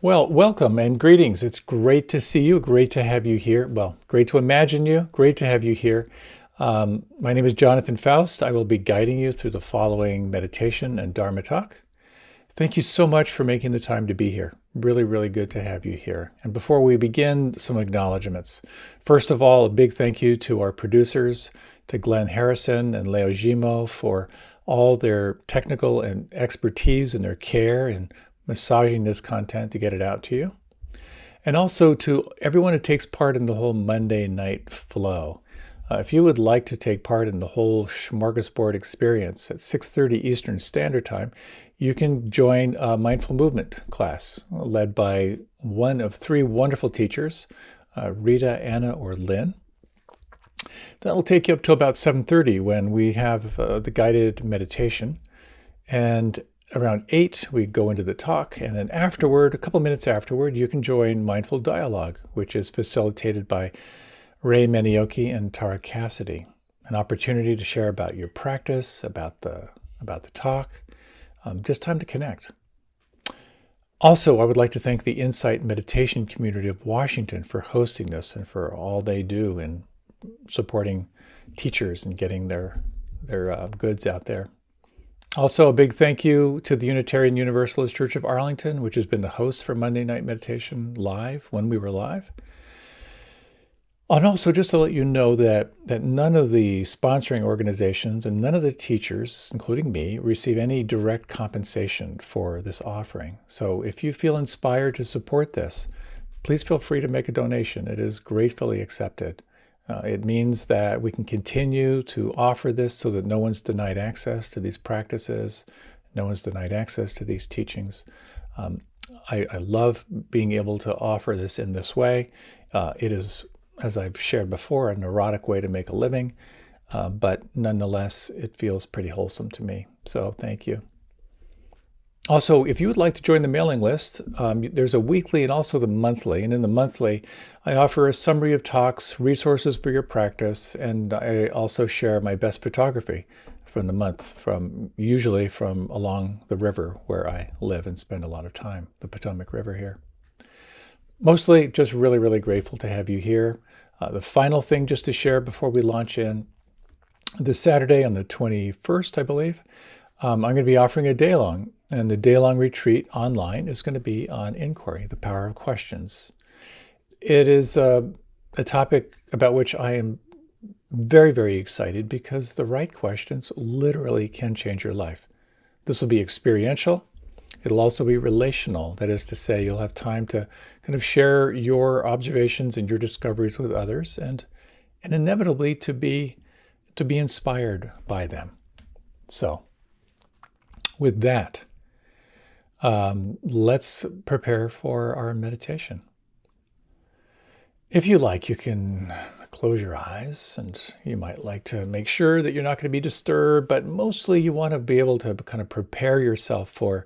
Well, welcome and greetings. It's great to see you. Great to have you here. Well, great to imagine you. Great to have you here. My name is Jonathan Foust. I will be guiding you through the following meditation and Dharma talk. Thank you so much for making the time to be here. Really, really good to have you here. And before we begin, some acknowledgments. First of all, a big thank you to our producers, to Glenn Harrison and Leo Gimo for all their technical and expertise and their care and massaging this content to get it out to you. And also to everyone who takes part in the whole Monday night flow. If you would like to take part in the whole smorgasbord experience at 6:30 Eastern Standard Time, you can join a mindful movement class led by one of three wonderful teachers, Rita, Anna, or Lynn. That'll take you up to about 7:30 when we have the guided meditation. And around 8, we go into the talk. And then afterward, a couple minutes afterward, you can join Mindful Dialogue, which is facilitated by Ray Manioki and Tara Cassidy. An opportunity to share about your practice, about the talk, just time to connect. Also, I would like to thank the Insight Meditation Community of Washington for hosting this and for all they do in supporting teachers and getting their goods out there. Also, a big thank you to the Unitarian Universalist Church of Arlington, which has been the host for Monday Night Meditation live, when we were live. And also, just to let you know that none of the sponsoring organizations and none of the teachers, including me, receive any direct compensation for this offering. So if you feel inspired to support this, please feel free to make a donation. It is gratefully accepted. It means that we can continue to offer this so that no one's denied access to these practices, no one's denied access to these teachings. I love being able to offer this in this way. It is, as I've shared before, a neurotic way to make a living, but nonetheless, it feels pretty wholesome to me. So thank you. Also, if you would like to join the mailing list, there's a weekly and also the monthly. And in the monthly, I offer a summary of talks, resources for your practice, and I also share my best photography from the month, usually from along the river where I live and spend a lot of time, the Potomac River here. Mostly just really, really grateful to have you here. The final thing just to share before we launch in, this Saturday on the 21st, I believe, I'm going to be offering a day-long. And the day-long retreat online is going to be on inquiry, the power of questions. It is a topic about which I am very, very excited because the right questions literally can change your life. This will be experiential. It'll also be relational. That is to say, you'll have time to kind of share your observations and your discoveries with others and inevitably to be inspired by them. So with that, let's prepare for our meditation. If you like, you can close your eyes, and you might like to make sure that you're not going to be disturbed, but mostly you want to be able to kind of prepare yourself for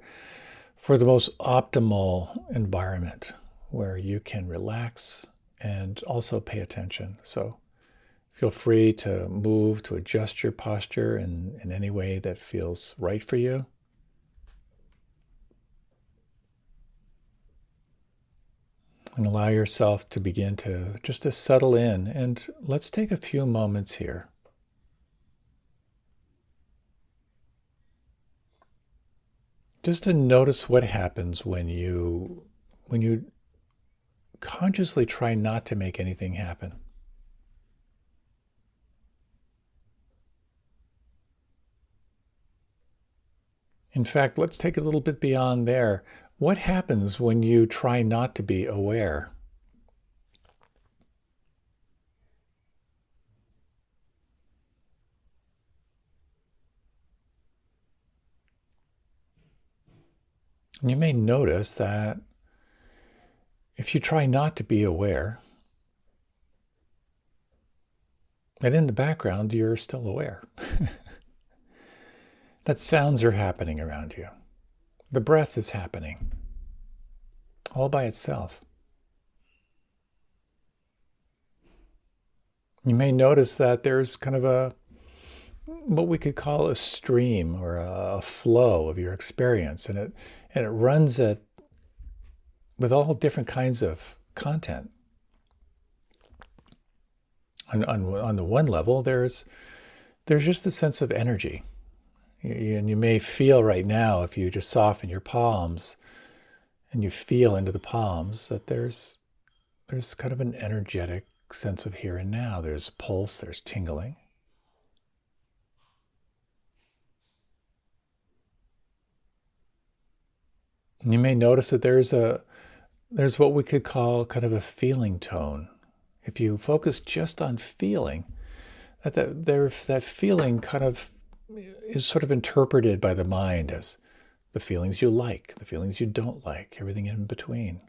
the most optimal environment where you can relax and also pay attention. So feel free to move, to adjust your posture in any way that feels right for you. And allow yourself to begin to settle in. And let's take a few moments here. Just to notice what happens when you consciously try not to make anything happen. In fact, let's take it a little bit beyond there. What happens when you try not to be aware? And you may notice that if you try not to be aware, that in the background you're still aware. That sounds are happening around you. The breath is happening all by itself. You may notice that there's kind of what we could call a stream or a flow of your experience, and it runs at with all different kinds of content. On the one level, there's just the sense of energy. And you may feel right now, if you just soften your palms and you feel into the palms, that there's kind of an energetic sense of here and now. There's pulse, there's tingling. And you may notice that there's what we could call kind of a feeling tone. If you focus just on feeling, that feeling kind of is sort of interpreted by the mind as the feelings you like, the feelings you don't like, everything in between.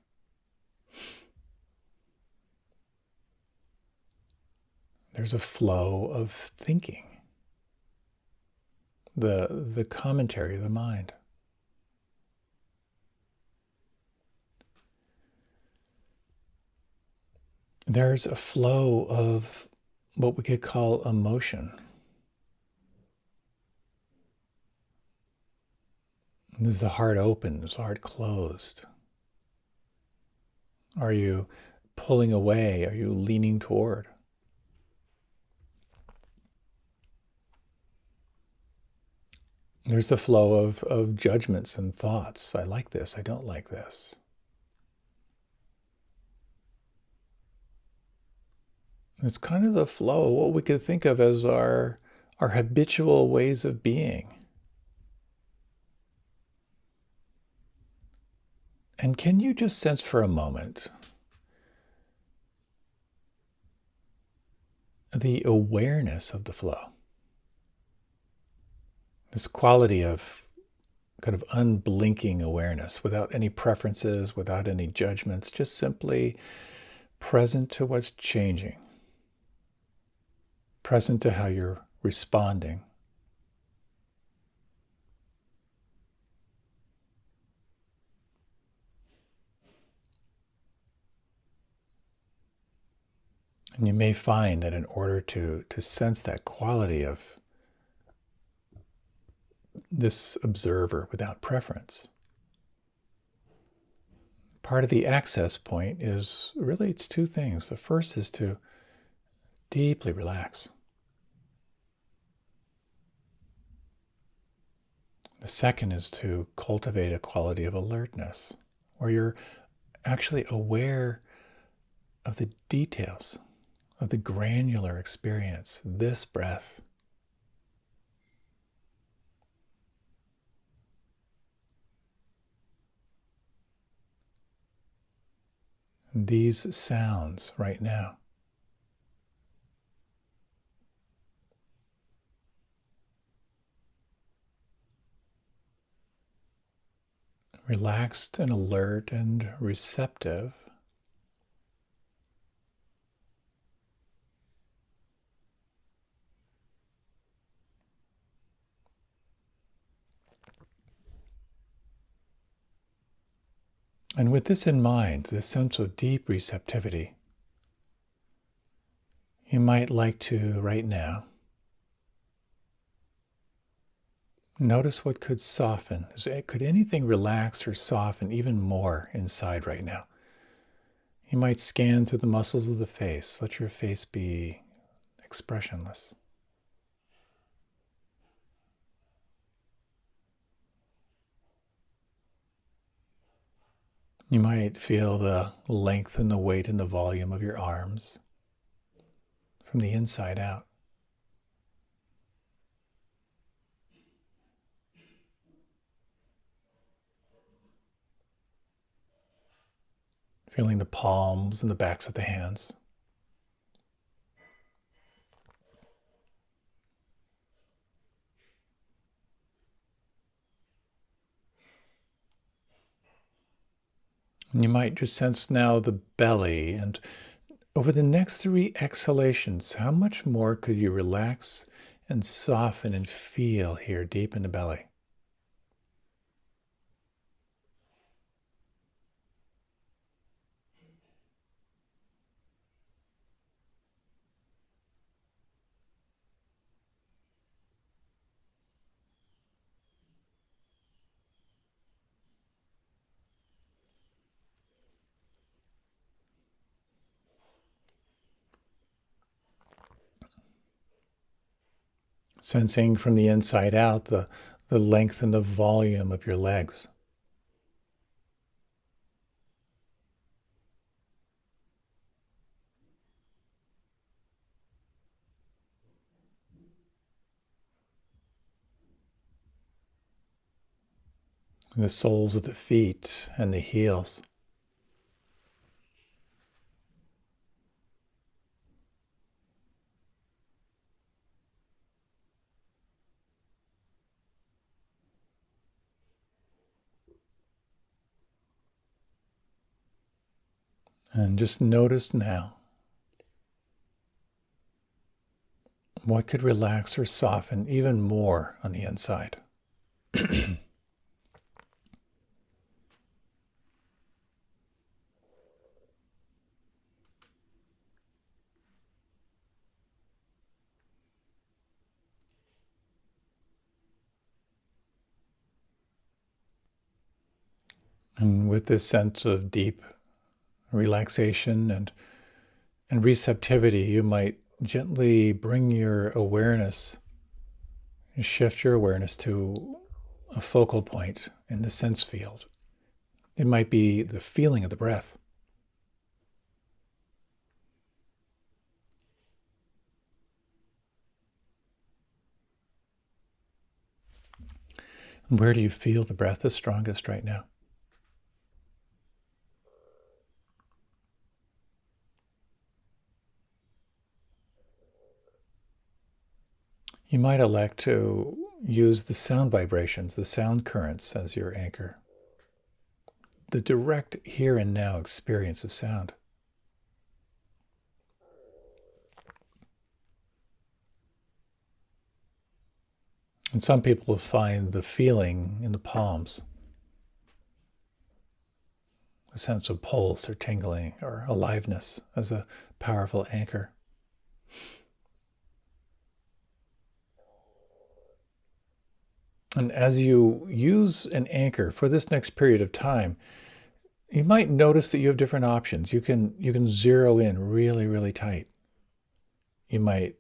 There's a flow of thinking, the commentary of the mind. There's a flow of what we could call emotion. Is the heart open? Is the heart closed? Are you pulling away? Are you leaning toward? There's a flow of judgments and thoughts. I like this. I don't like this. It's kind of the flow, what we could think of as our habitual ways of being. And can you just sense for a moment the awareness of the flow? This quality of kind of unblinking awareness, without any preferences, without any judgments, just simply present to what's changing, present to how you're responding. And you may find that in order to sense that quality of this observer without preference, part of the access point is really, it's two things. The first is to deeply relax. The second is to cultivate a quality of alertness, where you're actually aware of the details, of the granular experience, this breath. These sounds right now. Relaxed and alert and receptive. And with this in mind, this sense of deep receptivity, you might like to, right now, notice what could soften. Could anything relax or soften even more inside right now? You might scan through the muscles of the face. Let your face be expressionless. You might feel the length and the weight and the volume of your arms from the inside out. Feeling the palms and the backs of the hands. And you might just sense now the belly, and over the next 3 exhalations, how much more could you relax and soften and feel here deep in the belly? Sensing from the inside out the length and the volume of your legs. The soles of the feet and the heels. And just notice now what could relax or soften even more on the inside. And with this sense of deep relaxation and receptivity, you might gently bring your awareness, shift your awareness to a focal point in the sense field. It might be the feeling of the breath. And where do you feel the breath the strongest right now? You might elect to use the sound vibrations, the sound currents as your anchor. The direct here and now experience of sound. And some people find the feeling in the palms, a sense of pulse or tingling or aliveness as a powerful anchor. And as you use an anchor for this next period of time, you might notice that you have different options. You can zero in really, really tight. You might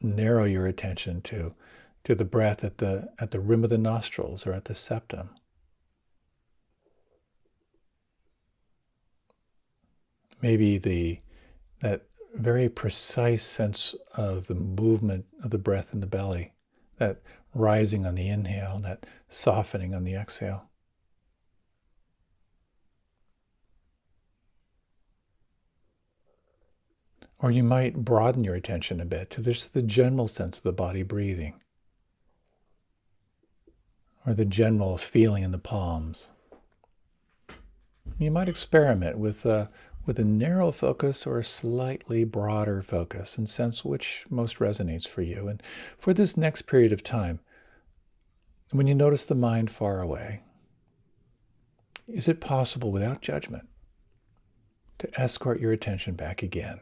narrow your attention to the breath at the rim of the nostrils or at the septum. Maybe that very precise sense of the movement of the breath in the belly, that rising on the inhale, that softening on the exhale. Or you might broaden your attention a bit to just the general sense of the body breathing, or the general feeling in the palms. You might experiment with a narrow focus or a slightly broader focus and sense which most resonates for you. And for this next period of time, when you notice the mind far away, is it possible without judgment to escort your attention back again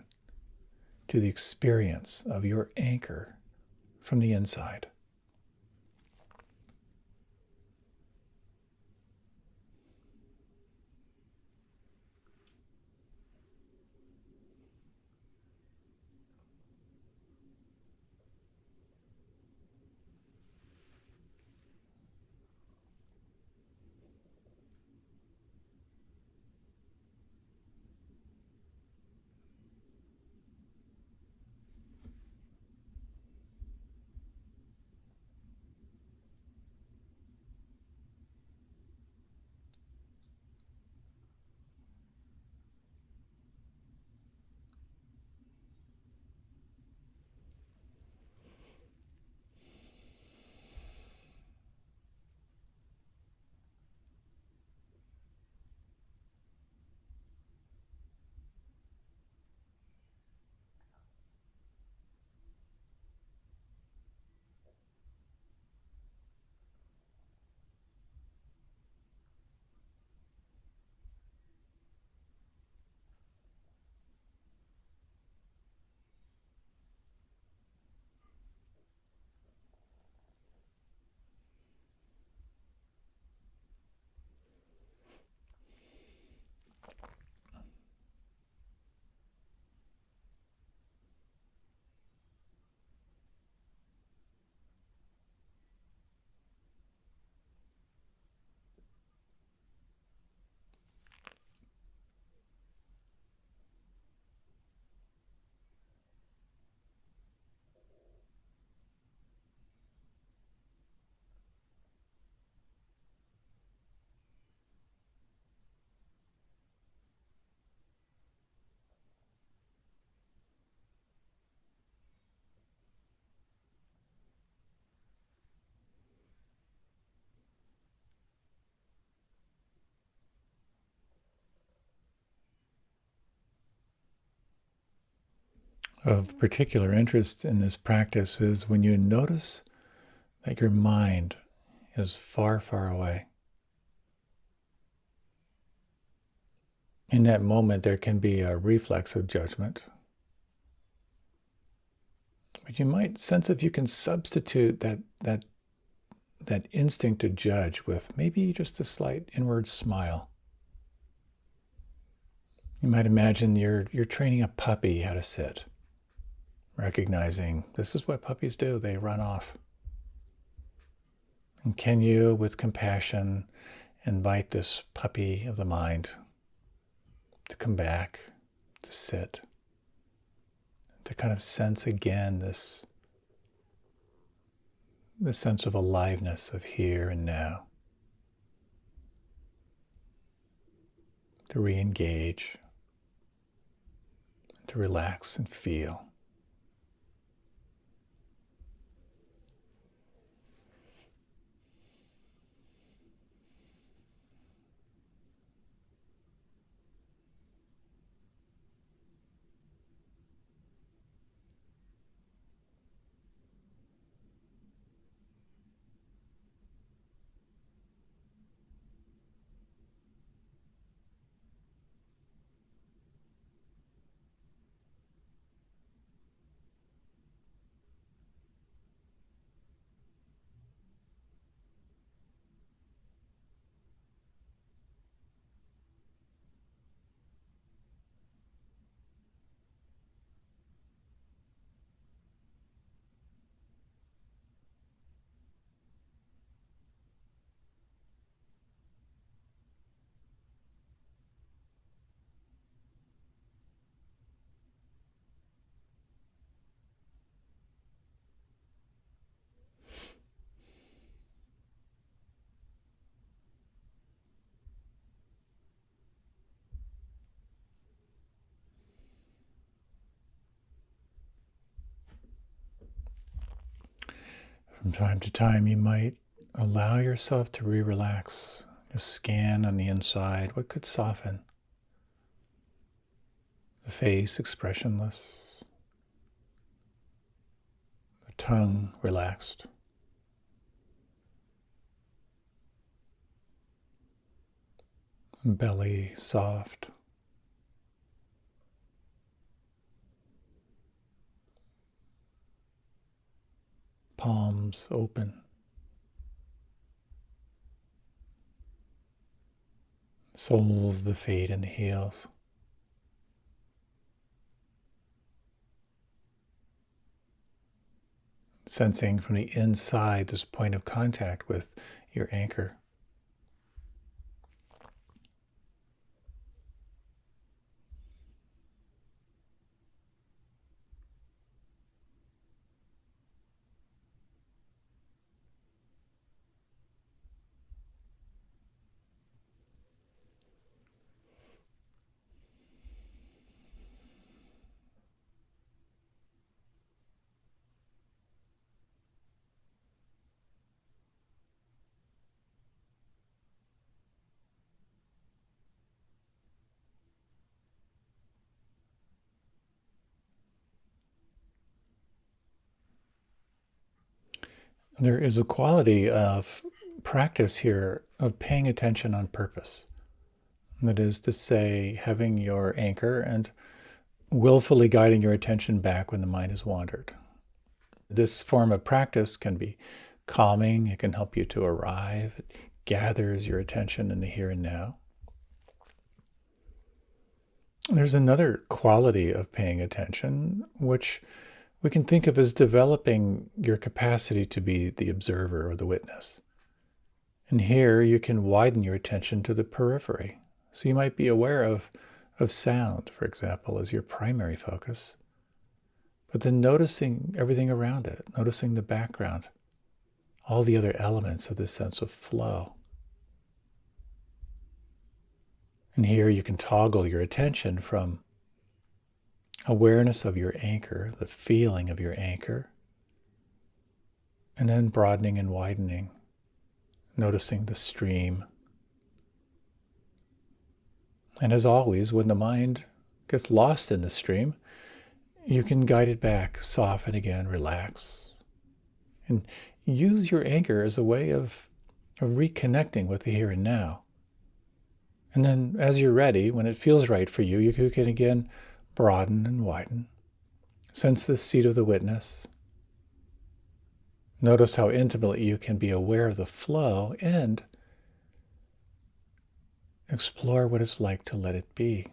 to the experience of your anchor from the inside? Of particular interest in this practice is when you notice that your mind is far, far away. In that moment, there can be a reflex of judgment. But you might sense if you can substitute that instinct to judge with maybe just a slight inward smile. You might imagine you're training a puppy how to sit, recognizing this is what puppies do, they run off. And can you, with compassion, invite this puppy of the mind to come back, to sit, to kind of sense again this sense of aliveness of here and now, to re-engage, to relax and feel. From time to time, you might allow yourself to relax. Just scan on the inside what could soften. The face expressionless, the tongue relaxed, belly soft. Palms open. Soles, the feet and the heels. Sensing from the inside this point of contact with your anchor. There is a quality of practice here of paying attention on purpose. That is to say, having your anchor and willfully guiding your attention back when the mind has wandered. This form of practice can be calming. It can help you to arrive. It gathers your attention in the here and now. There's another quality of paying attention, which we can think of as developing your capacity to be the observer or the witness. And here you can widen your attention to the periphery. So you might be aware of sound, for example, as your primary focus, but then noticing everything around it, noticing the background, all the other elements of this sense of flow. And here you can toggle your attention from awareness of your anchor, the feeling of your anchor, and then broadening and widening, noticing the stream. And as always, when the mind gets lost in the stream, you can guide it back, soften again, relax, and use your anchor as a way of reconnecting with the here and now. And then as you're ready, when it feels right for you, you can again broaden and widen. Sense the seat of the witness. Notice how intimately you can be aware of the flow and explore what it's like to let it be.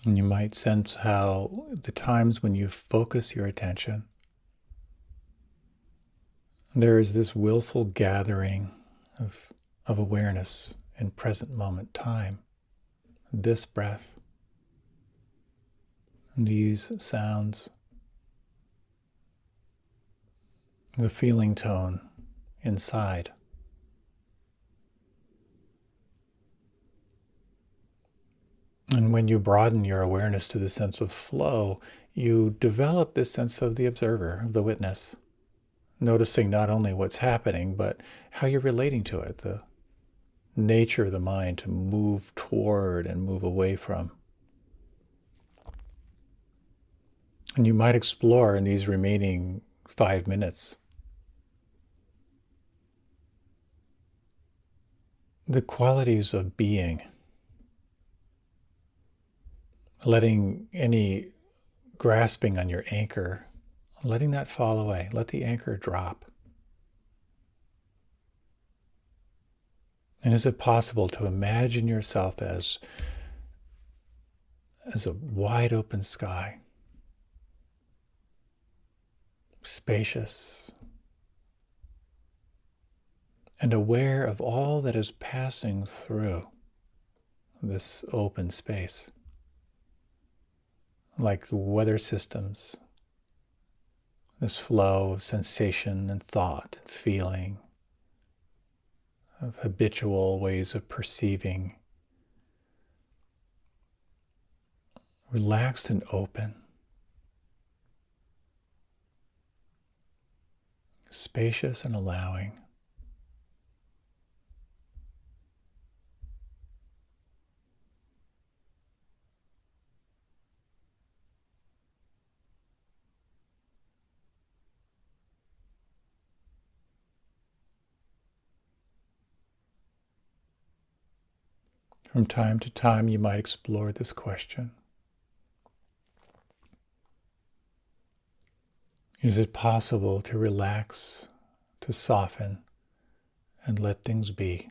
And you might sense how the times when you focus your attention, there is this willful gathering of awareness in present moment time, this breath, these sounds, the feeling tone inside. And when you broaden your awareness to the sense of flow, you develop this sense of the observer, of the witness, noticing not only what's happening, but how you're relating to it, the nature of the mind to move toward and move away from. And you might explore in these remaining 5 minutes the qualities of being, letting any grasping on your anchor, letting that fall away. Let the anchor drop. And is it possible to imagine yourself as a wide open sky, spacious, and aware of all that is passing through this open space, like weather systems, this flow of sensation and thought and feeling, of habitual ways of perceiving, relaxed and open, spacious and allowing. From time to time, you might explore this question. Is it possible to relax, to soften, and let things be?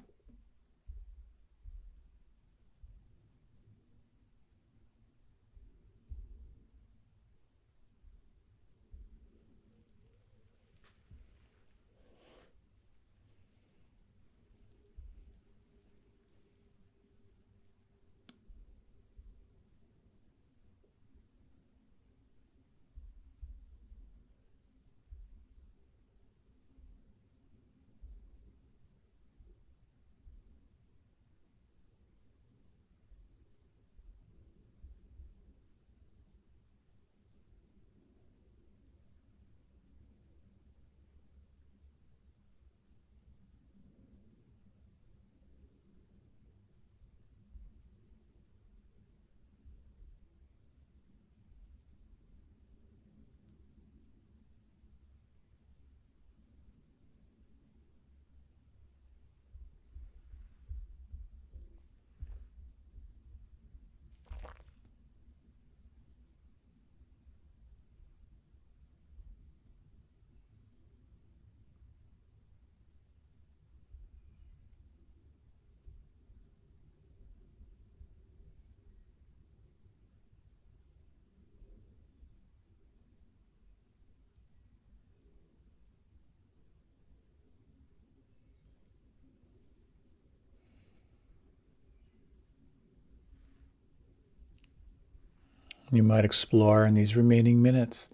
You might explore in these remaining minutes,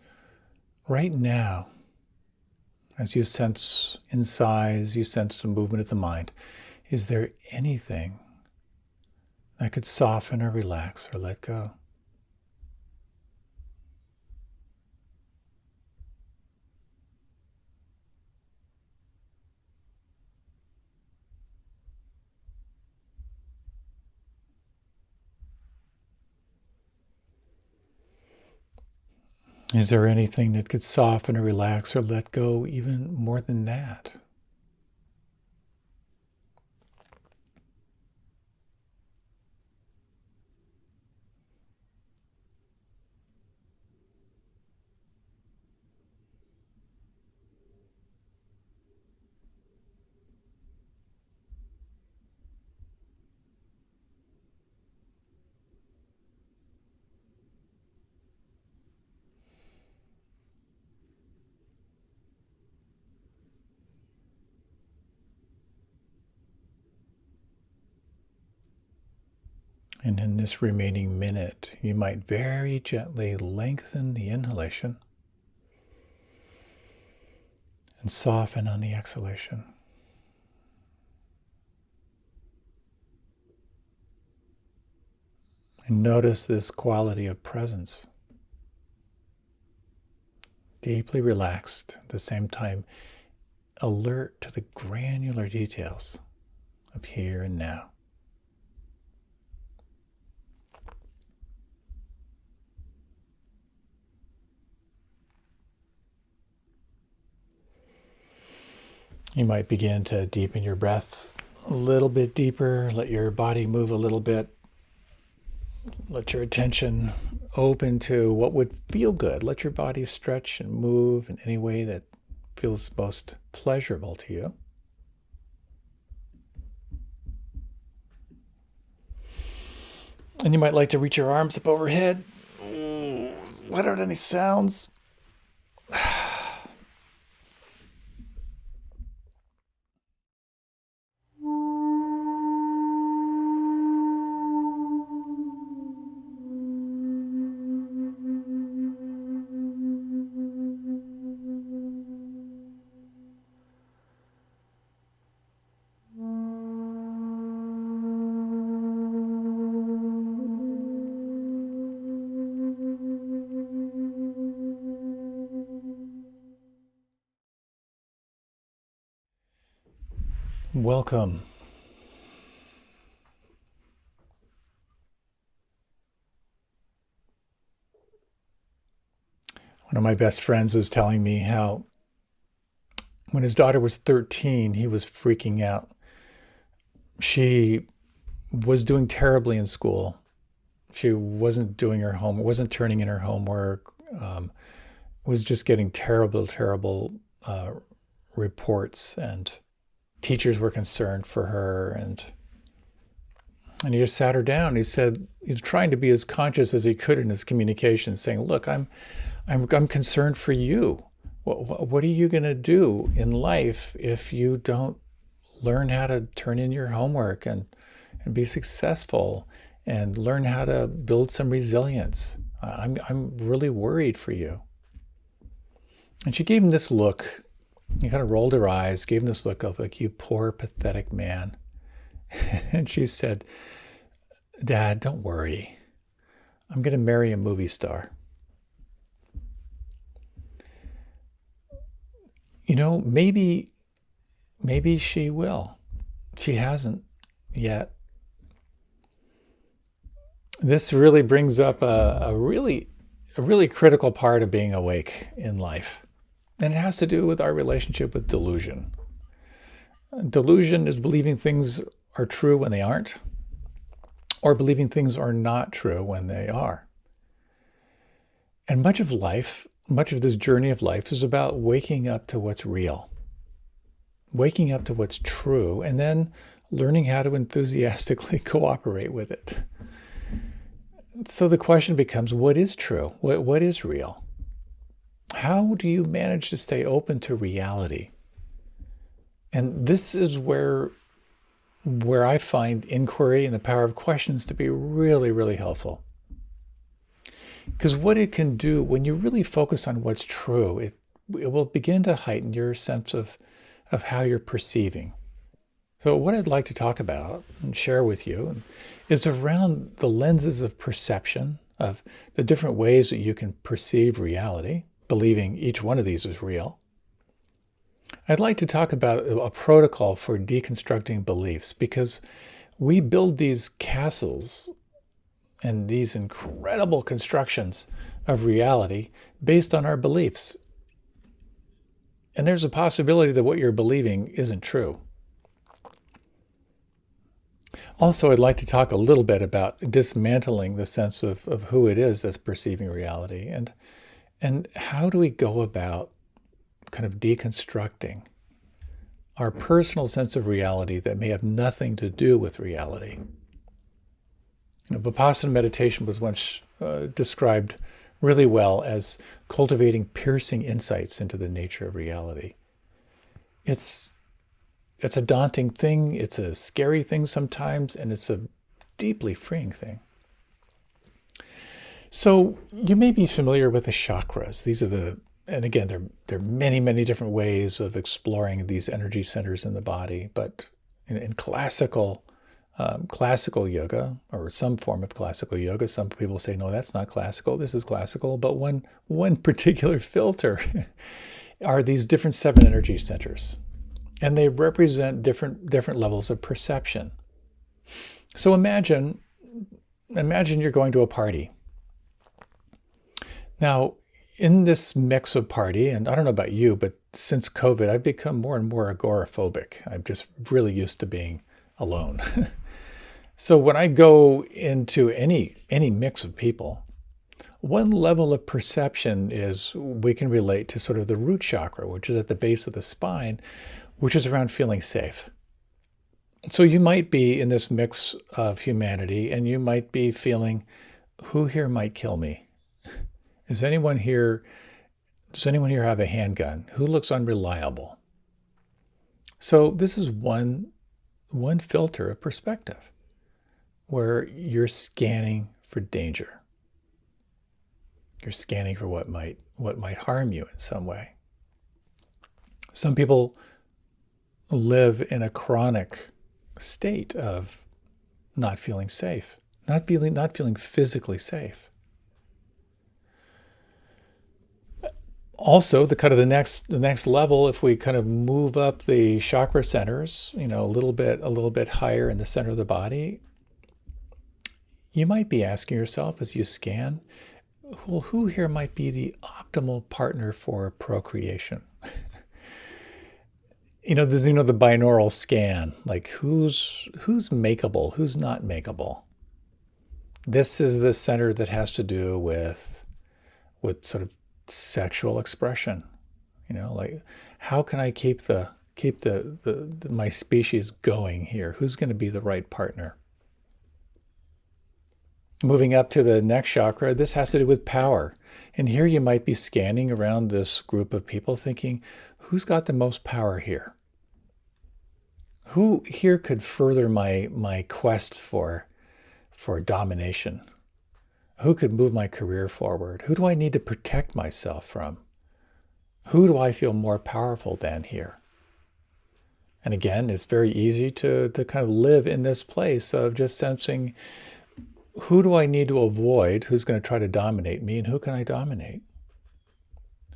right now, as you sense inside, as you sense the movement of the mind, is there anything that could soften or relax or let go? Is there anything that could soften or relax or let go even more than that? And in this remaining minute, you might very gently lengthen the inhalation and soften on the exhalation. And notice this quality of presence. Deeply relaxed, at the same time alert to the granular details of here and now. You might begin to deepen your breath a little bit deeper, let your body move a little bit, let your attention open to what would feel good. Let your body stretch and move in any way that feels most pleasurable to you. And you might like to reach your arms up overhead, let out any sounds. Welcome. One of my best friends was telling me how when his daughter was 13, he was freaking out. She was doing terribly in school. She wasn't doing her homework, wasn't turning in her homework. was just getting terrible reports, and teachers were concerned for her, and he just sat her down. He said he was trying to be as conscious as he could in his communication, saying, "Look, I'm concerned for you. What are you going to do in life if you don't learn how to turn in your homework and be successful and learn how to build some resilience? I'm really worried for you." And she gave him this look. He kind of rolled her eyes, gave him this look of like, "You poor, pathetic man." And she said, "Dad, don't worry. I'm going to marry a movie star." Maybe she will. She hasn't yet. This really brings up a really critical part of being awake in life. And it has to do with our relationship with delusion. Delusion is believing things are true when they aren't, or believing things are not true when they are. And much of this journey of life is about waking up to what's real, waking up to what's true, and then learning how to enthusiastically cooperate with it. So the question becomes, what is true? What is real? How do you manage to stay open to reality? And this is where I find inquiry and the power of questions to be really helpful. Because what it can do when you really focus on what's true, it will begin to heighten your sense of how you're perceiving. So what I'd like to talk about and share with you is around the lenses of perception, of the different ways that you can perceive reality, believing each one of these is real. I'd like to talk about a protocol for deconstructing beliefs, because we build these castles and these incredible constructions of reality based on our beliefs. And there's a possibility that what you're believing isn't true. Also, I'd like to talk a little bit about dismantling the sense of who it is that's perceiving reality, and how do we go about kind of deconstructing our personal sense of reality that may have nothing to do with reality. Vipassana meditation was once described really well as cultivating piercing insights into the nature of reality. It's a daunting thing, it's a scary thing sometimes, and it's a deeply freeing thing. So you may be familiar with the chakras. These are and again, there are many different ways of exploring these energy centers in the body, but in classical yoga, or some form of classical yoga, some people say, no, that's not classical, this is classical, but one particular filter are these different 7 energy centers, and they represent different levels of perception. So imagine you're going to a party. Now, in this mix of party, and I don't know about you, but since COVID, I've become more and more agoraphobic. I'm just really used to being alone. So when I go into any mix of people, one level of perception is we can relate to sort of the root chakra, which is at the base of the spine, which is around feeling safe. So you might be in this mix of humanity, and you might be feeling, who here might kill me? Does anyone here have a handgun? Who looks unreliable? So this is one filter of perspective where you're scanning for danger. You're scanning for what might harm you in some way. Some people live in a chronic state of not feeling safe, not feeling physically safe. Also, the next level, if we kind of move up the chakra centers, a little bit higher in the center of the body, you might be asking yourself as you scan, well, who here might be the optimal partner for procreation? There's the binaural scan, like who's makeable, who's not makeable. This is the center that has to do with sort of sexual expression. Like, how can I keep my species going here? Who's going to be the right partner? Moving up to the next chakra, this has to do with power. And here you might be scanning around this group of people thinking, who's got the most power here? Who here could further my quest for domination? Who could move my career forward? Who do I need to protect myself from? Who do I feel more powerful than here? And again, it's very easy to kind of live in this place of just sensing, who do I need to avoid? Who's going to try to dominate me, and who can I dominate?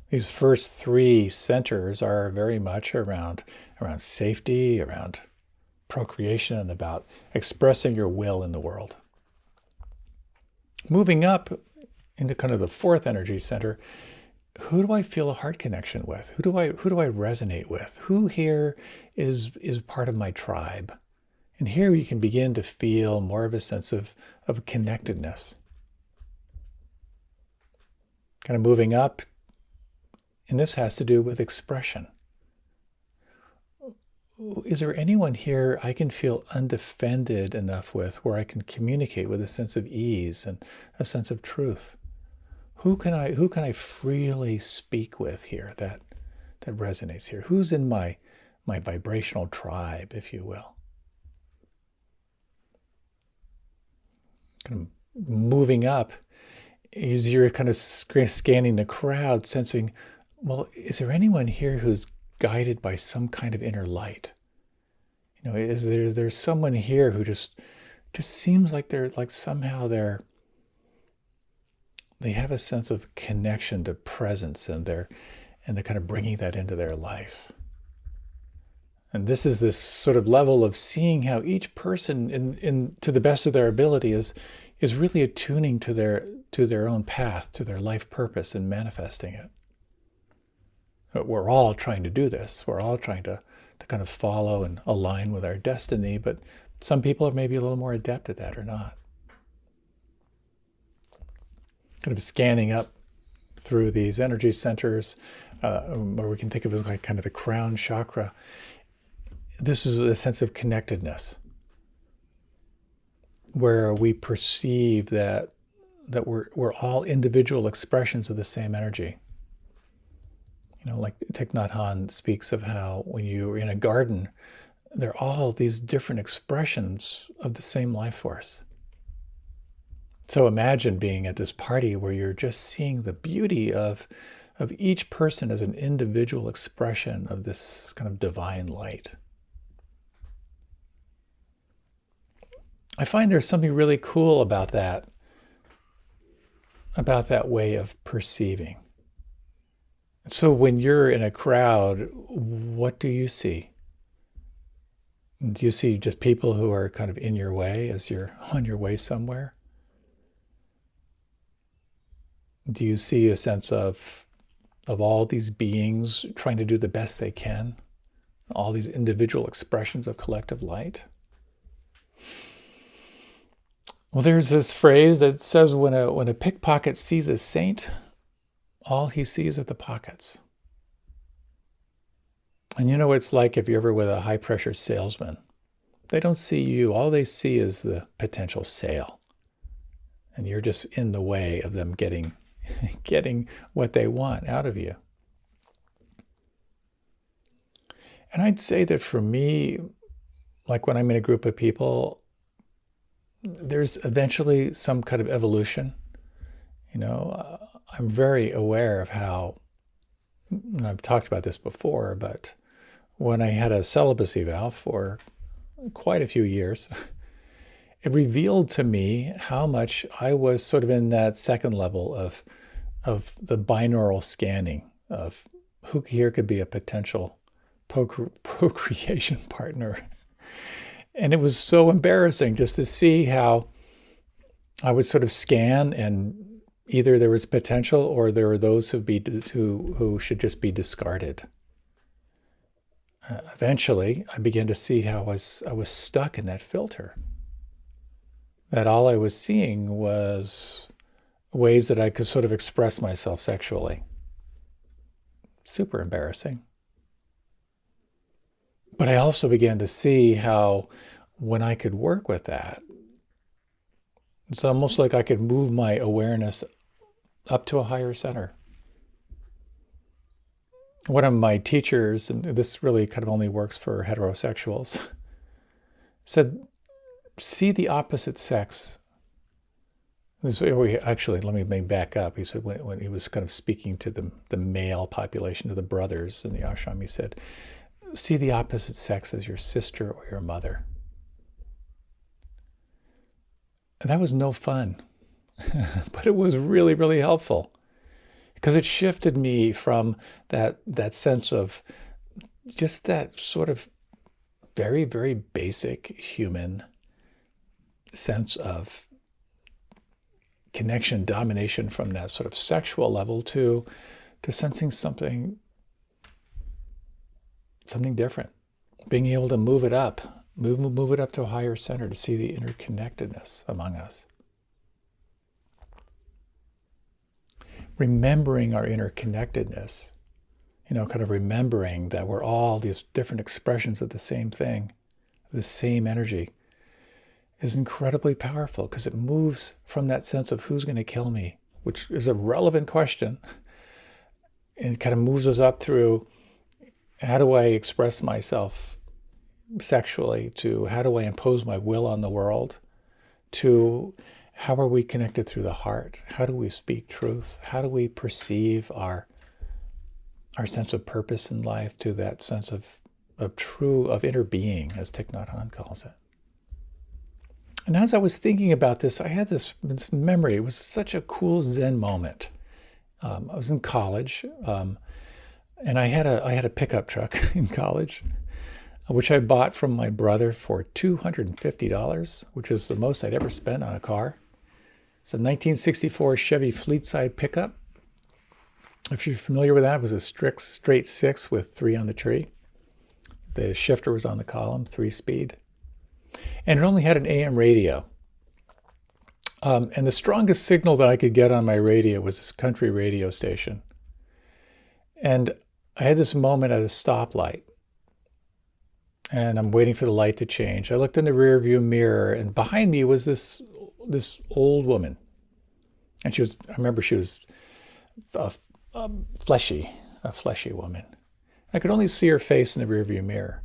These first three centers are very much around safety, around procreation, and about expressing your will in the world. Moving up into kind of the fourth energy center, who do I feel a heart connection with? Who do I resonate with? Who here is part of my tribe? And here you can begin to feel more of a sense of connectedness. Kind of moving up, and this has to do with expression. Is there anyone here I can feel undefended enough with, where I can communicate with a sense of ease and a sense of truth? Who can I freely speak with here that resonates here? Who's in my vibrational tribe, if you will? Kind of moving up, as you're kind of scanning the crowd, sensing, well, is there anyone here who's guided by some kind of inner light? Is there someone here who just seems like they're like somehow they have a sense of connection to presence, and they're kind of bringing that into their life. And this is this sort of level of seeing how each person, in to the best of their ability, is really attuning to their own path, to their life purpose, and manifesting it. We're all trying to do this. We're all trying to kind of follow and align with our destiny, but some people are maybe a little more adept at that or not. Kind of scanning up through these energy centers, or we can think of it as like kind of the crown chakra. This is a sense of connectedness, where we perceive that we're all individual expressions of the same energy. Like Thich Nhat Hanh speaks of how when you're in a garden, there are all these different expressions of the same life force. So imagine being at this party where you're just seeing the beauty of each person as an individual expression of this kind of divine light. I find there's something really cool about that way of perceiving. So when you're in a crowd, what do you see? Do you see just people who are kind of in your way as you're on your way somewhere? Do you see a sense of all these beings trying to do the best they can? All these individual expressions of collective light? Well, there's this phrase that says when a pickpocket sees a saint, all he sees are the pockets. And you know what it's like if you're ever with a high-pressure salesman. They don't see you. All they see is the potential sale. And you're just in the way of them getting what they want out of you. And I'd say that for me, like when I'm in a group of people, there's eventually some kind of evolution. I'm very aware of how, and I've talked about this before, but when I had a celibacy vow for quite a few years, it revealed to me how much I was sort of in that second level of the binaural scanning of who here could be a potential procreation partner. And it was so embarrassing just to see how I would sort of scan, and either there was potential or there were those who should just be discarded. Eventually, I began to see how I was stuck in that filter. That all I was seeing was ways that I could sort of express myself sexually. super embarrassing. But I also began to see how when I could work with that, it's almost like I could move my awareness up to a higher center. One of my teachers, and this really kind of only works for heterosexuals, said, see the opposite sex. Actually, let me back up. He said when he was kind of speaking to the male population, to the brothers in the ashram, he said, see the opposite sex as your sister or your mother. And that was no fun, but it was really, really helpful. Because it shifted me from that sense of just that sort of very, very basic human sense of connection, domination from that sort of sexual level to sensing something different, being able to move it up, move it up to a higher center to see the interconnectedness among us. Remembering our interconnectedness, kind of remembering that we're all these different expressions of the same thing, the same energy, is incredibly powerful because it moves from that sense of who's going to kill me, which is a relevant question, and it kind of moves us up through how do I express myself sexually, to how do I impose my will on the world, to how are we connected through the heart? How do we speak truth? How do we perceive our sense of purpose in life, to that sense of inner being, as Thich Nhat Hanh calls it? And as I was thinking about this, I had this memory. It was such a cool Zen moment. I was in college, and I had a pickup truck in college, which I bought from my brother for $250, which is the most I'd ever spent on a car. It's a 1964 Chevy Fleetside pickup. If you're familiar with that, it was a straight six with 3 on the tree. The shifter was on the column, 3-speed. And it only had an AM radio. And the strongest signal that I could get on my radio was this country radio station. And I had this moment at a stoplight. And I'm waiting for the light to change. I looked in the rear view mirror, and behind me was this old woman. And I remember she was a fleshy woman. I could only see her face in the rear view mirror.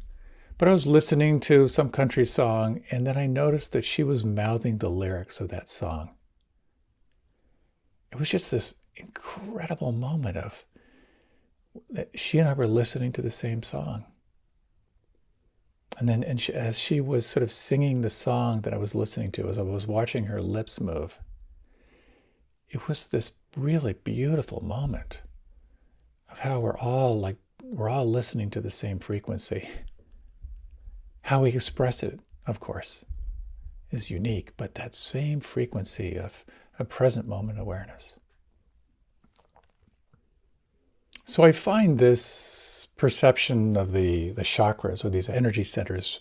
But I was listening to some country song, and then I noticed that she was mouthing the lyrics of that song. It was just this incredible moment of that she and I were listening to the same song. And then as she was sort of singing the song that I was listening to, as I was watching her lips move, it was this really beautiful moment of how we're all listening to the same frequency. How we express it, of course, is unique, but that same frequency of a present moment awareness. So I find this perception of the chakras, or these energy centers,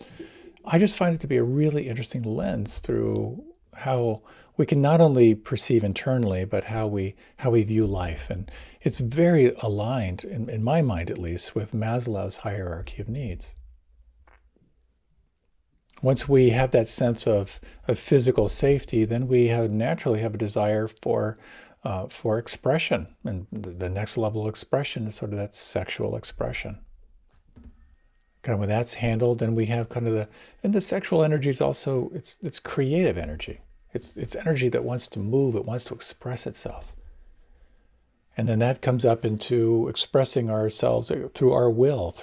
I just find it to be a really interesting lens through how we can not only perceive internally, but how we view life. And it's very aligned, in my mind at least, with Maslow's hierarchy of needs. Once we have that sense of physical safety, then we naturally have a desire for expression. And the next level of expression is sort of that sexual expression. Kind of when that's handled, then we have kind of the sexual energy is also, it's creative energy. It's energy that wants to move, it wants to express itself. And then that comes up into expressing ourselves through our will,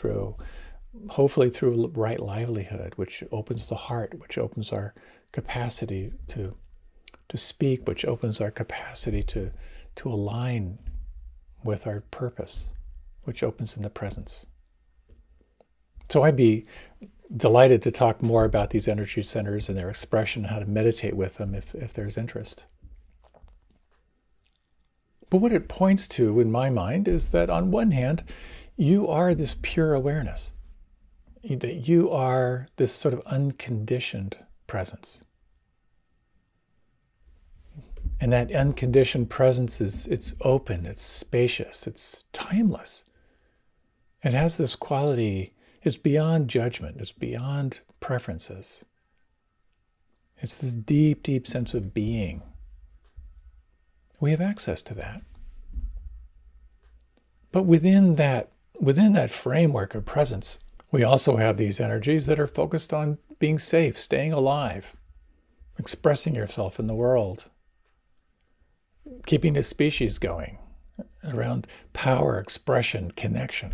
hopefully through right livelihood, which opens the heart, which opens our capacity to speak, which opens our capacity to align with our purpose, which opens in the presence. So I'd be delighted to talk more about these energy centers and their expression, how to meditate with them if there's interest. But what it points to, in my mind, is that on one hand, you are this pure awareness. That you are this sort of unconditioned presence. And that unconditioned presence it's open, it's spacious, it's timeless. It has this quality, it's beyond judgment, it's beyond preferences. It's this deep, deep sense of being. We have access to that. But within that framework of presence, we also have these energies that are focused on being safe, staying alive, expressing yourself in the world, keeping the species going, around power, expression, connection.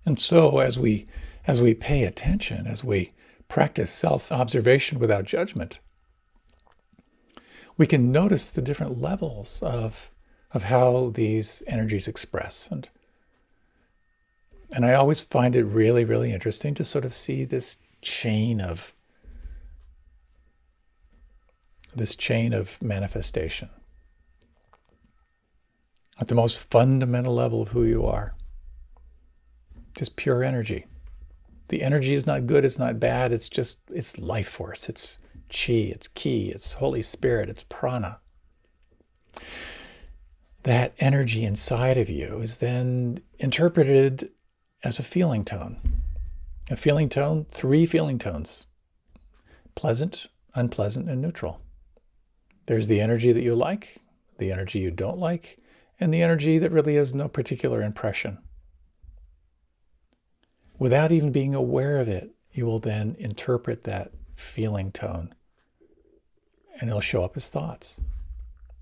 And so as we pay attention, as we practice self-observation without judgment, we can notice the different levels of how these energies express. And I always find it really, really interesting to sort of see this chain of manifestation at the most fundamental level of who you are. Just pure energy. The energy is not good, it's not bad, it's life force, it's chi, it's ki, it's Holy Spirit, it's prana. That energy inside of you is then interpreted as a feeling tone. A feeling tone, 3 feeling tones: pleasant, unpleasant, and neutral. There's the energy that you like, the energy you don't like, and the energy that really has no particular impression. Without even being aware of it, you will then interpret that feeling tone, and it'll show up as thoughts.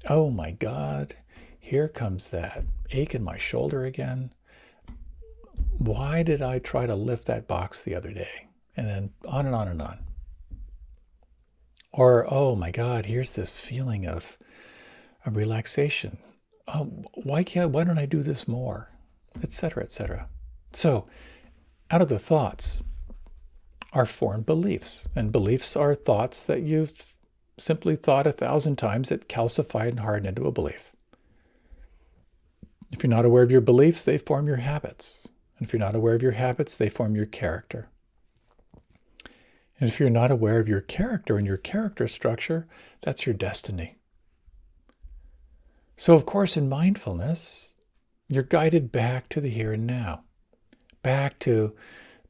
Oh my God, here comes that ache in my shoulder again. Why did I try to lift that box the other day? And then on and on and on. Or, oh my God, here's this feeling of relaxation. Oh, why don't I do this more? Etc., etc. So, out of the thoughts are formed beliefs. And beliefs are thoughts that you've simply thought 1,000 times that calcified and hardened into a belief. If you're not aware of your beliefs, they form your habits. And if you're not aware of your habits, they form your character. And if you're not aware of your character and your character structure, that's your destiny. So, of course, in mindfulness, you're guided back to the here and now. Back to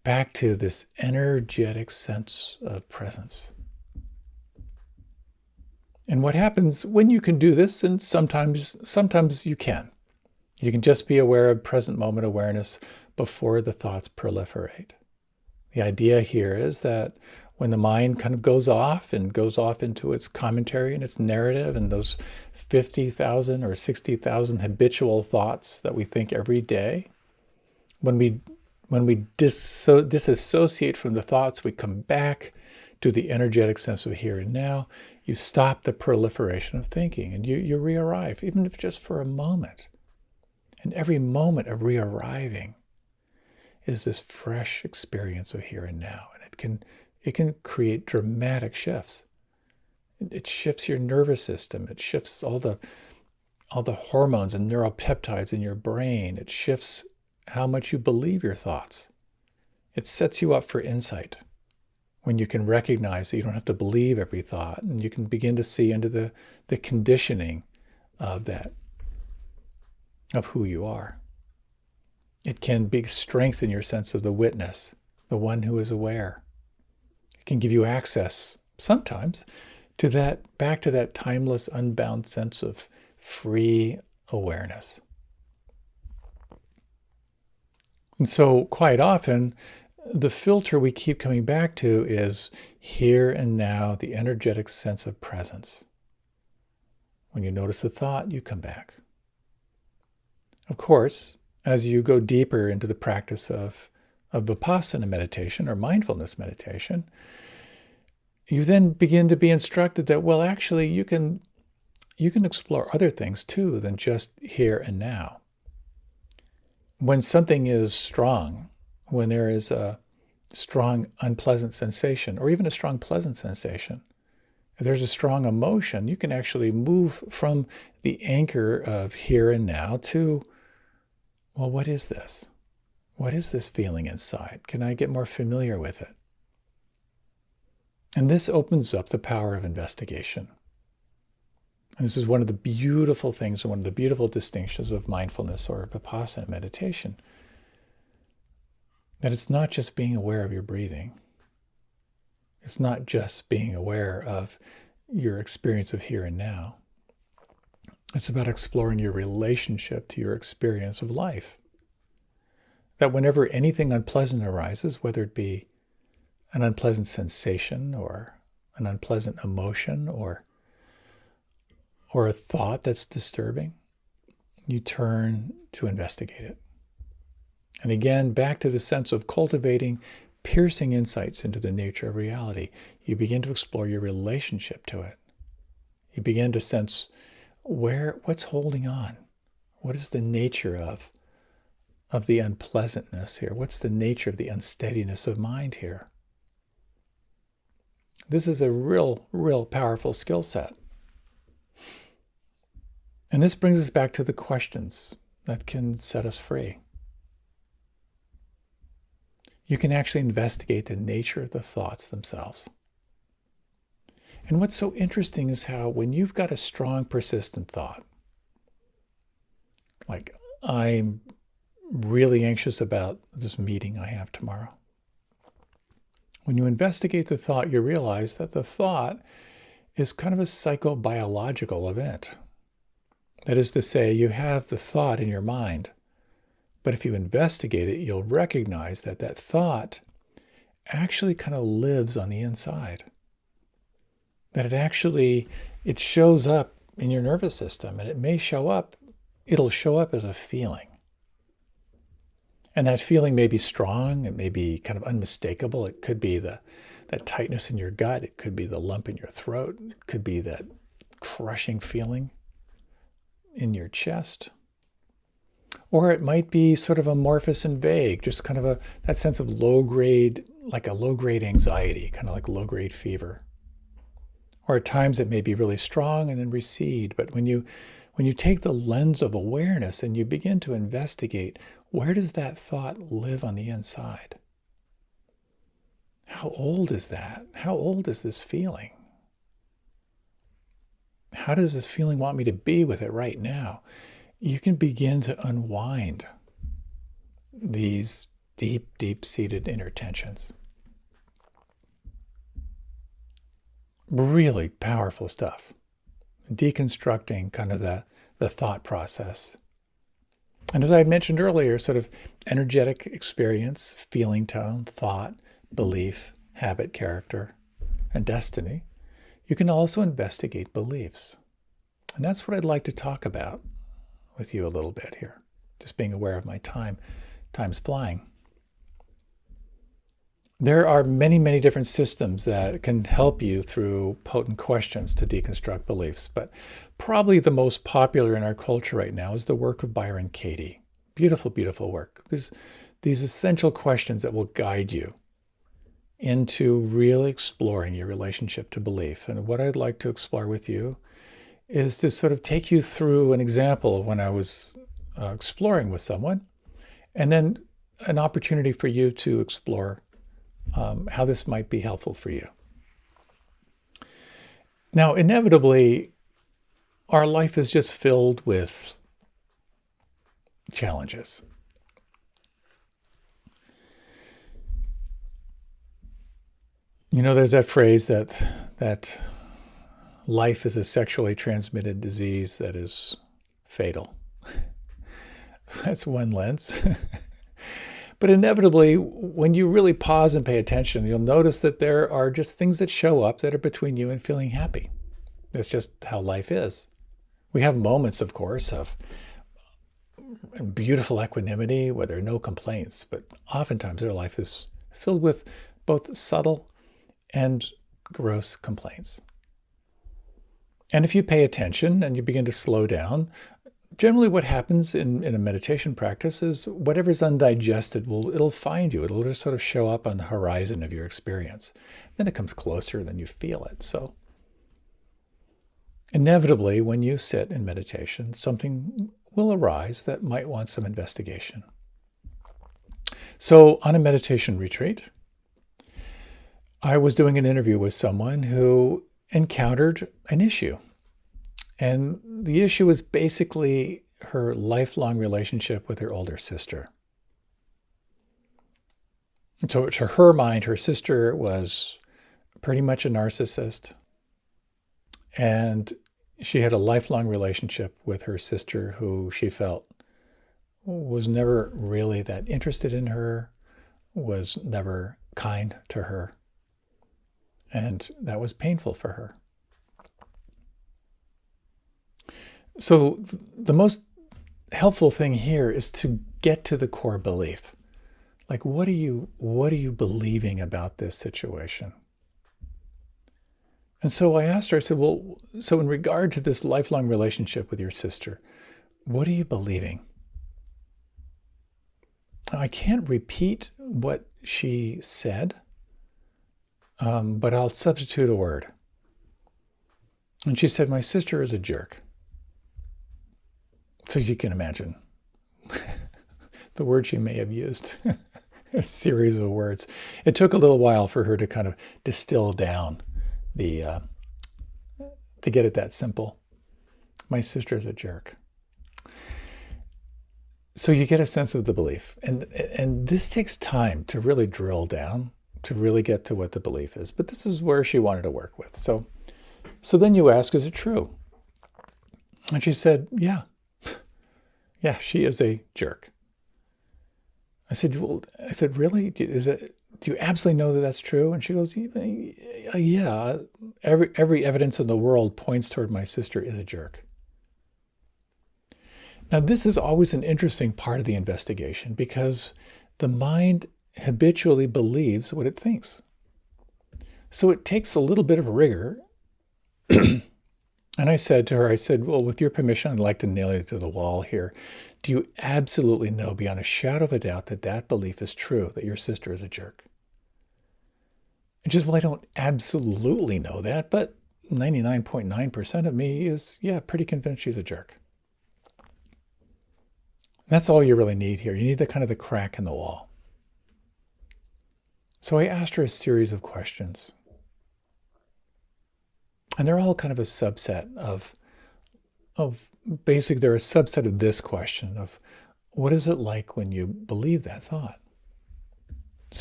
this energetic sense of presence. And what happens when you can do this, and sometimes you can. You can just be aware of present moment awareness before the thoughts proliferate. The idea here is that when the mind kind of goes off into its commentary and its narrative and those 50,000 or 60,000 habitual thoughts that we think every day, when we disassociate from the thoughts, we come back to the energetic sense of here and now. You stop the proliferation of thinking and you re-arrive, even if just for a moment. And every moment of re-arriving is this fresh experience of here and now. And it can create dramatic shifts. It shifts your nervous system. It shifts all the hormones and neuropeptides in your brain. It shifts how much you believe your thoughts. It sets you up for insight when you can recognize that you don't have to believe every thought, and you can begin to see into the conditioning of that, of who you are. It can strengthen your sense of the witness, the one who is aware. It can give you access sometimes to back to that timeless, unbound sense of free awareness. And so quite often, the filter we keep coming back to is here and now, the energetic sense of presence. When you notice a thought, you come back. Of course, as you go deeper into the practice of Vipassana meditation or mindfulness meditation, you then begin to be instructed that, well, actually, you can explore other things too than just here and now. When something is strong, when there is a strong unpleasant sensation, or even a strong pleasant sensation, if there's a strong emotion, you can actually move from the anchor of here and now to, well, what is this? What is this feeling inside? Can I get more familiar with it? And this opens up the power of investigation. And this is one of the beautiful things, one of the beautiful distinctions of mindfulness or Vipassana meditation. That it's not just being aware of your breathing. It's not just being aware of your experience of here and now. It's about exploring your relationship to your experience of life. That whenever anything unpleasant arises, whether it be an unpleasant sensation or an unpleasant emotion or a thought that's disturbing, you turn to investigate it. And again, back to the sense of cultivating piercing insights into the nature of reality. You begin to explore your relationship to it. You begin to sense what's holding on. What is the nature of the unpleasantness here? What's the nature of the unsteadiness of mind here? This is a real powerful skill set. And this brings us back to the questions that can set us free. You can actually investigate the nature of the thoughts themselves. And what's so interesting is how when you've got a strong, persistent thought, like I'm really anxious about this meeting I have tomorrow. When you investigate the thought, you realize that the thought is kind of a psychobiological event. That is to say, you have the thought in your mind, but if you investigate it, you'll recognize that that thought actually kind of lives on the inside. That it shows up in your nervous system, and it'll show up as a feeling. And that feeling may be strong, it may be kind of unmistakable. It could be that tightness in your gut, it could be the lump in your throat, it could be that crushing feeling in your chest. Or it might be sort of amorphous and vague, just kind of that sense of low-grade anxiety, kind of like low-grade fever. Or at times it may be really strong and then recede. But when you take the lens of awareness and you begin to investigate, where does that thought live on the inside? How old is that? How old is this feeling? How does this feeling want me to be with it right now? You can begin to unwind these deep-seated inner tensions. Really powerful stuff. Deconstructing kind of the thought process. And as I mentioned earlier, sort of energetic experience, feeling tone, thought, belief, habit, character, and destiny. You can also investigate beliefs. And that's what I'd like to talk about with you a little bit here. Just being aware of my time. Time's flying. There are many different systems that can help you through potent questions to deconstruct beliefs, but probably the most popular in our culture right now is the work of Byron Katie. Beautiful work. These essential questions that will guide you into really exploring your relationship to belief. And what I'd like to explore with you is to sort of take you through an example of when I was exploring with someone, and then an opportunity for you to explore how this might be helpful for you. Now, inevitably, our life is just filled with challenges. You know, there's that phrase that life is a sexually transmitted disease that is fatal. That's one lens. But inevitably, when you really pause and pay attention, you'll notice that there are just things that show up that are between you and feeling happy. That's just how life is. We have moments, of course, of beautiful equanimity where there are no complaints, but oftentimes our life is filled with both subtle and gross complaints. And if you pay attention and you begin to slow down, generally what happens in a meditation practice is whatever's undigested, it'll find you. It'll just sort of show up on the horizon of your experience. Then it comes closer, then you feel it. So inevitably, when you sit in meditation, something will arise that might want some investigation. So on a meditation retreat, I was doing an interview with someone who encountered an issue. And the issue was basically her lifelong relationship with her older sister. So to her mind, her sister was pretty much a narcissist. And she had a lifelong relationship with her sister who she felt was never really that interested in her, was never kind to her. And that was painful for her. So the most helpful thing here is to get to the core belief. Like, what are you believing about this situation? And so I asked her, I said, well, so in regard to this lifelong relationship with your sister, what are you believing? I can't repeat what she said, but I'll substitute a word. And she said, my sister is a jerk. So you can imagine the word she may have used, a series of words. It took a little while for her to kind of distill down to get it that simple. My sister is a jerk. So you get a sense of the belief. And this takes time to really drill down, to really get to what the belief is. But this is where she wanted to work with. So then you ask, is it true? And she said, yeah. Yeah, she is a jerk. I said, really? Do you absolutely know that that's true? And she goes, yeah, every evidence in the world points toward my sister is a jerk. Now, this is always an interesting part of the investigation because the mind habitually believes what it thinks. So it takes a little bit of rigor. And I said to her, well, with your permission, I'd like to nail you to the wall here. Do you absolutely know beyond a shadow of a doubt that that belief is true, that your sister is a jerk? And she says, well, I don't absolutely know that, but 99.9% of me is, pretty convinced she's a jerk. That's all you really need here. You need the crack in the wall. So I asked her a series of questions. And they're all kind of a subset of basically, they're a subset of this question of what is it like when you believe that thought?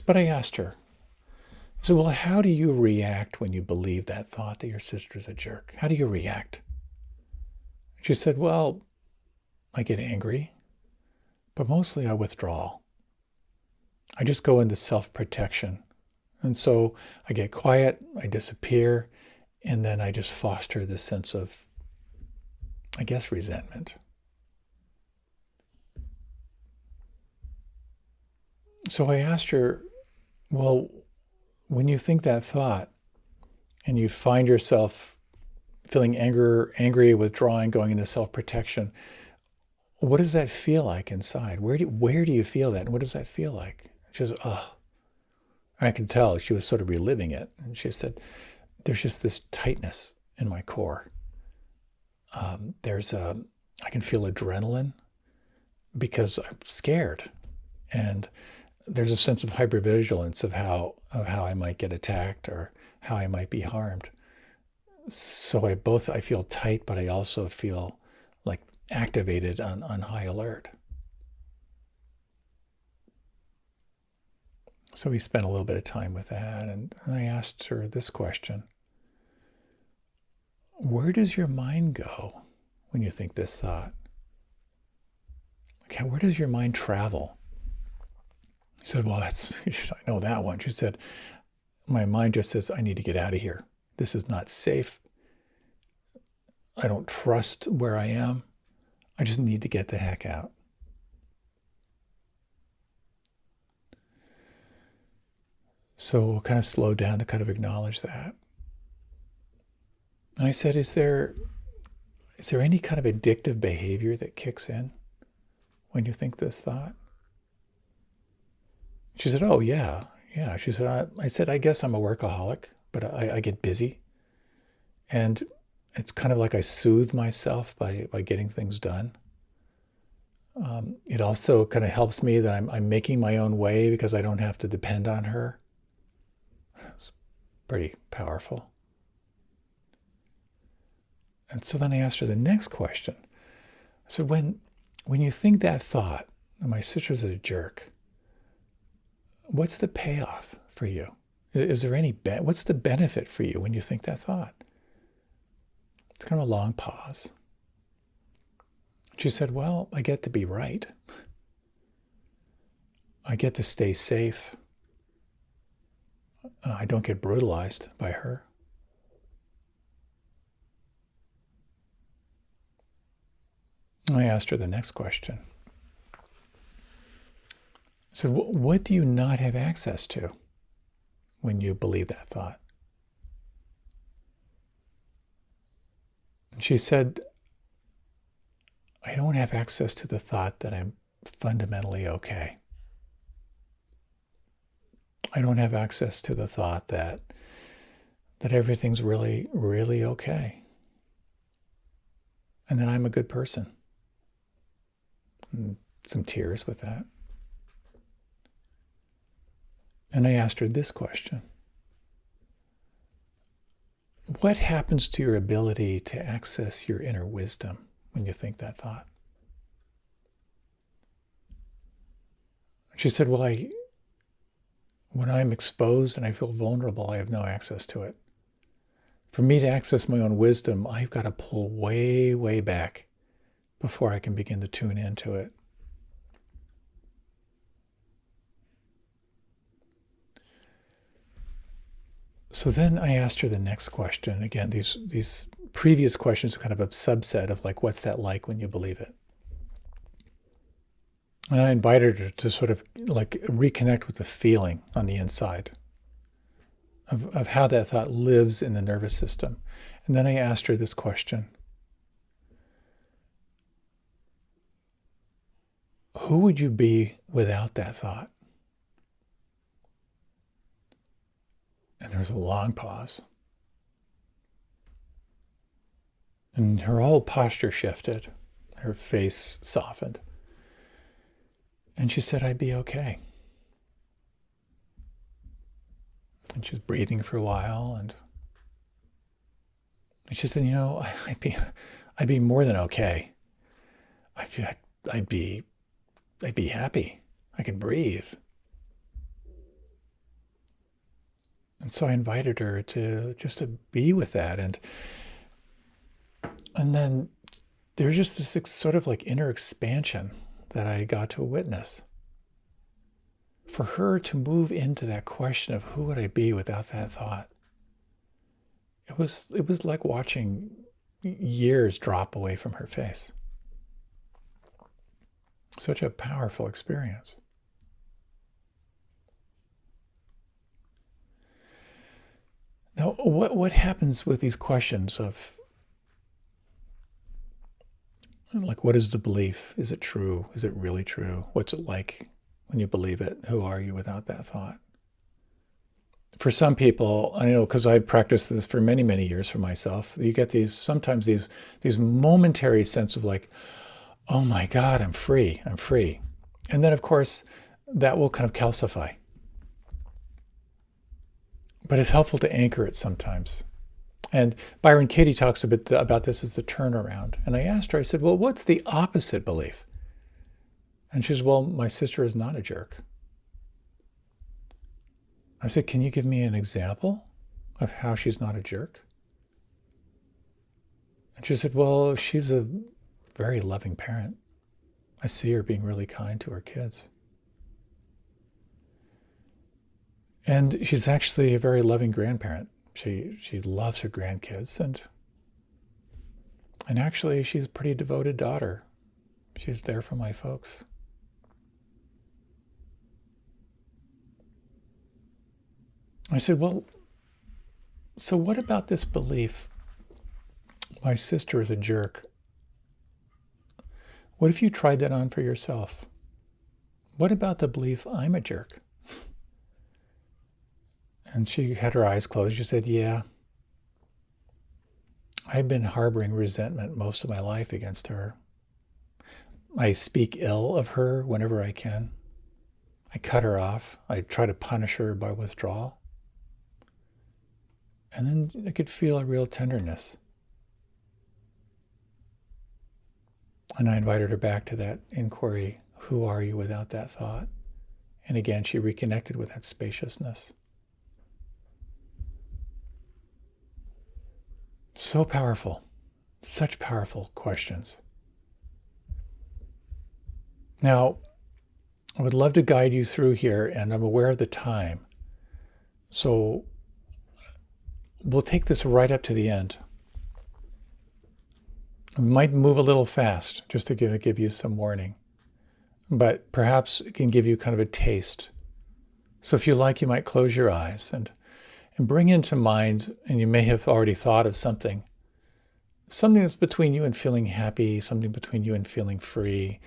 But I asked her, I said, well, how do you react when you believe that thought that your sister's a jerk? How do you react? She said, well, I get angry, but mostly I withdraw. I just go into self-protection. And so I get quiet, I disappear, and then I just foster this sense of, I guess, resentment. So I asked her, well, when you think that thought and you find yourself feeling angry, withdrawing, going into self-protection, what does that feel like inside? Where do you feel that? And what does that feel like? She says, oh. I could tell she was sort of reliving it. And she said, there's just this tightness in my core. I can feel adrenaline because I'm scared. And there's a sense of hypervigilance of how I might get attacked or how I might be harmed. So I feel tight, but I also feel like activated on high alert. So we spent a little bit of time with that, and I asked her this question. Where does your mind go when you think this thought? Okay, where does your mind travel? She said, well, I know that one. She said, my mind just says, I need to get out of here. This is not safe. I don't trust where I am. I just need to get the heck out. So we'll kind of slow down to kind of acknowledge that. And I said, is there any kind of addictive behavior that kicks in when you think this thought? She said, oh, yeah. She said, I said, I guess I'm a workaholic, but I get busy. And it's kind of like I soothe myself by getting things done. It also kind of helps me that I'm making my own way because I don't have to depend on her. It's pretty powerful. And so then I asked her the next question. I said, when you think that thought, my sister's a jerk, what's the payoff for you? Is there any, what's the benefit for you when you think that thought? It's kind of a long pause. She said, well, I get to be right. I get to stay safe. I don't get brutalized by her. I asked her the next question. I said, what do you not have access to when you believe that thought? And she said, I don't have access to the thought that I'm fundamentally okay. I don't have access to the thought that everything's really, really okay. And that I'm a good person. And some tears with that. And I asked her this question. What happens to your ability to access your inner wisdom when you think that thought? She said, well, when I'm exposed and I feel vulnerable, I have no access to it. For me to access my own wisdom, I've got to pull way, way back before I can begin to tune into it. So then I asked her the next question. Again, these previous questions are kind of a subset of like, what's that like when you believe it? And I invited her to sort of like reconnect with the feeling on the inside of how that thought lives in the nervous system. And then I asked her this question. Who would you be without that thought? And there was a long pause. And her whole posture shifted. Her face softened. And she said, I'd be okay. And she was breathing for a while. And she said, I'd be more than okay. I'd be happy. I could breathe. And so I invited her to just to be with that. And then there's just this sort of like inner expansion that I got to witness. For her to move into that question of who would I be without that thought, it was like watching years drop away from her face. Such a powerful experience. Now, what happens with these questions of, like, what is the belief? Is it true? Is it really true? What's it like when you believe it? Who are you without that thought? For some people, I know because I've practiced this for many, many years for myself, you get sometimes these momentary sense of like, oh my God, I'm free. And then, of course, that will kind of calcify. But it's helpful to anchor it sometimes. And Byron Katie talks a bit about this as the turnaround. And I asked her, I said, well, what's the opposite belief? And she says, well, my sister is not a jerk. I said, can you give me an example of how she's not a jerk? And she said, well, she's a very loving parent. I see her being really kind to her kids. And she's actually a very loving grandparent. She loves her grandkids, and actually she's a pretty devoted daughter. She's there for my folks. I said, well, so what about this belief, my sister is a jerk? What if you tried that on for yourself? What about the belief I'm a jerk? And she had her eyes closed. She said, yeah, I've been harboring resentment most of my life against her. I speak ill of her whenever I can. I cut her off. I try to punish her by withdrawal. And then I could feel a real tenderness. And I invited her back to that inquiry, who are you without that thought? And again, she reconnected with that spaciousness. So powerful. Such powerful questions. Now, I would love to guide you through here, and I'm aware of the time. So we'll take this right up to the end. We might move a little fast, just to give you some warning. But perhaps it can give you kind of a taste. So if you like, you might close your eyes and bring into mind, and you may have already thought of something that's between you and feeling happy, something between you and feeling free.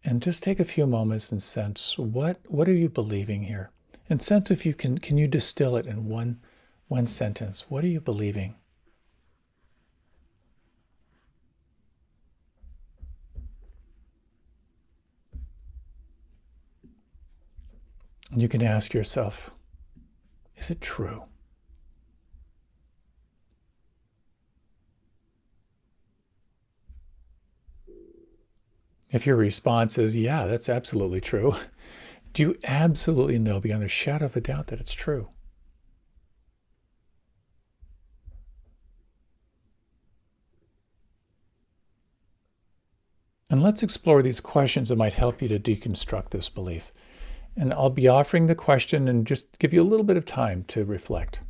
And just take a few moments and sense, what are you believing here? And sense if you can you distill it in one sentence? What are you believing? And you can ask yourself, is it true? If your response is, yeah, that's absolutely true, do you absolutely know beyond a shadow of a doubt that it's true? And let's explore these questions that might help you to deconstruct this belief. And I'll be offering the question and just give you a little bit of time to reflect.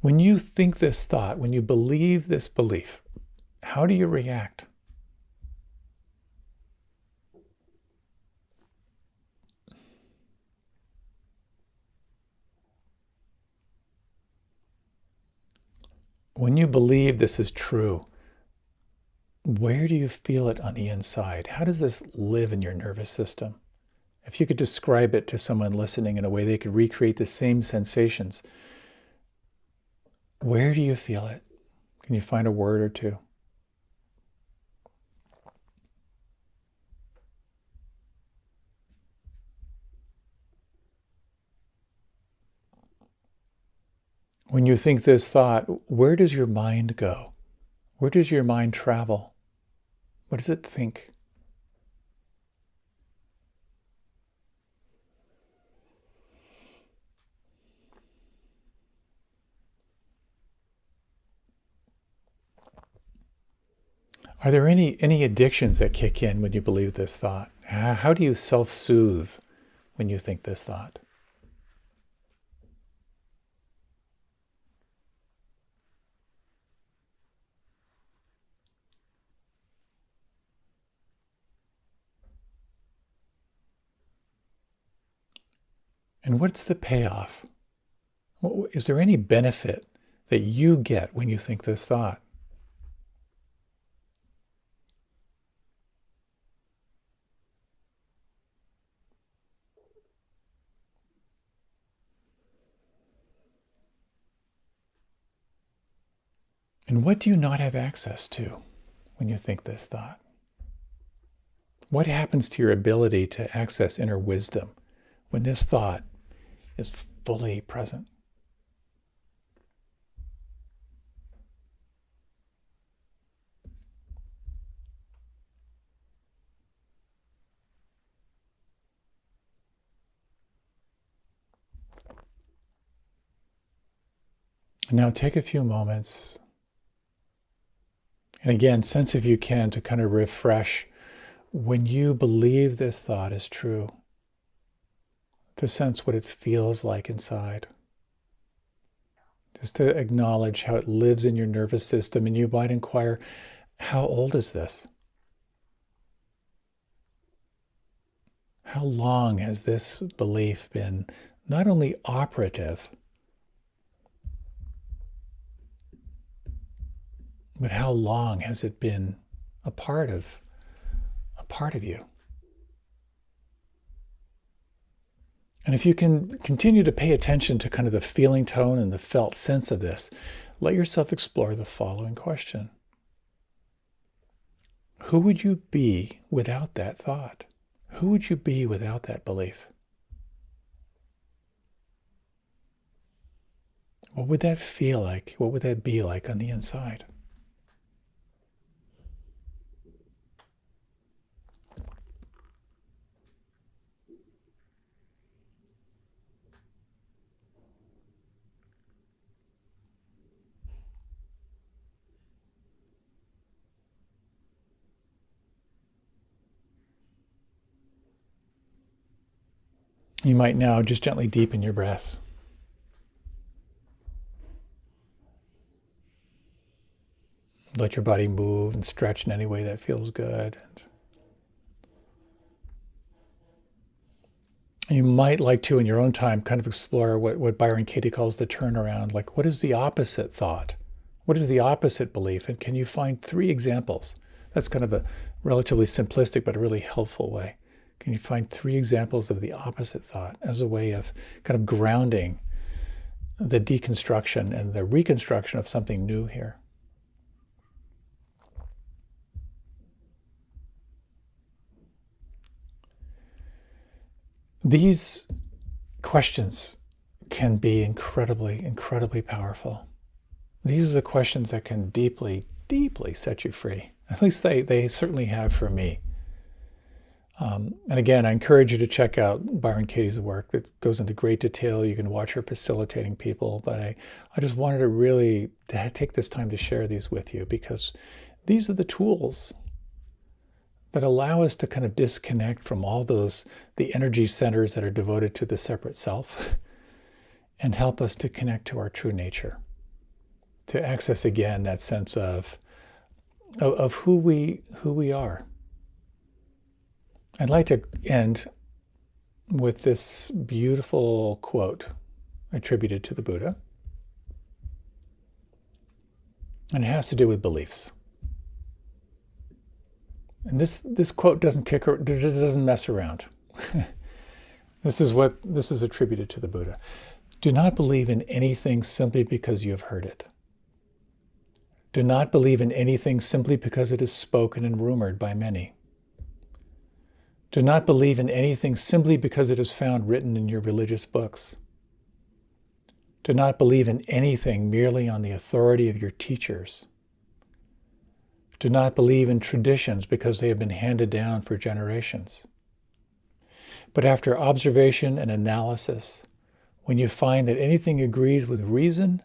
When you think this thought, when you believe this belief, how do you react? When you believe this is true, where do you feel it on the inside? How does this live in your nervous system? If you could describe it to someone listening in a way they could recreate the same sensations, where do you feel it? Can you find a word or two? When you think this thought, where does your mind go? Where does your mind travel? What does it think? Are there any addictions that kick in when you believe this thought? How do you self-soothe when you think this thought? And what's the payoff? Is there any benefit that you get when you think this thought? And what do you not have access to when you think this thought? What happens to your ability to access inner wisdom when this thought is fully present? And now take a few moments. And again, sense if you can to kind of refresh when you believe this thought is true, to sense what it feels like inside. Just to acknowledge how it lives in your nervous system. And you might inquire, how old is this? How long has this belief been not only operative, but how long has it been a part of you? And if you can continue to pay attention to kind of the feeling tone and the felt sense of this, let yourself explore the following question. Who would you be without that thought? Who would you be without that belief? What would that feel like? What would that be like on the inside? You might now just gently deepen your breath. Let your body move and stretch in any way that feels good. And you might like to, in your own time, kind of explore what Byron Katie calls the turnaround. Like, what is the opposite thought? What is the opposite belief? And can you find 3 examples? That's kind of a relatively simplistic but a really helpful way. Can you find 3 examples of the opposite thought as a way of kind of grounding the deconstruction and the reconstruction of something new here? These questions can be incredibly, incredibly powerful. These are the questions that can deeply, deeply set you free. At least they certainly have for me. And again, I encourage you to check out Byron Katie's work. That goes into great detail. You can watch her facilitating people. But I just wanted to really take this time to share these with you, because these are the tools that allow us to kind of disconnect from all the energy centers that are devoted to the separate self, and help us to connect to our true nature, to access again that sense of who we are. I'd like to end with this beautiful quote attributed to the Buddha. And it has to do with beliefs. And this quote doesn't mess around. This is attributed to the Buddha. Do not believe in anything simply because you have heard it. Do not believe in anything simply because it is spoken and rumored by many. Do not believe in anything simply because it is found written in your religious books. Do not believe in anything merely on the authority of your teachers. Do not believe in traditions because they have been handed down for generations. But after observation and analysis, when you find that anything agrees with reason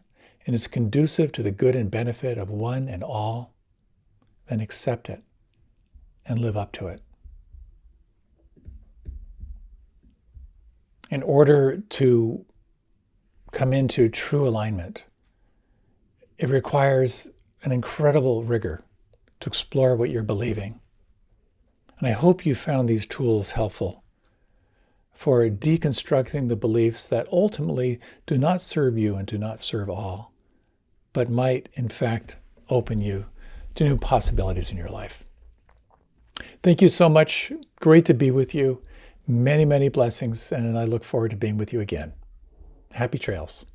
and is conducive to the good and benefit of one and all, then accept it and live up to it. In order to come into true alignment, it requires an incredible rigor to explore what you're believing. And I hope you found these tools helpful for deconstructing the beliefs that ultimately do not serve you and do not serve all, but might, in fact, open you to new possibilities in your life. Thank you so much. Great to be with you. Many, many blessings, and I look forward to being with you again. Happy trails.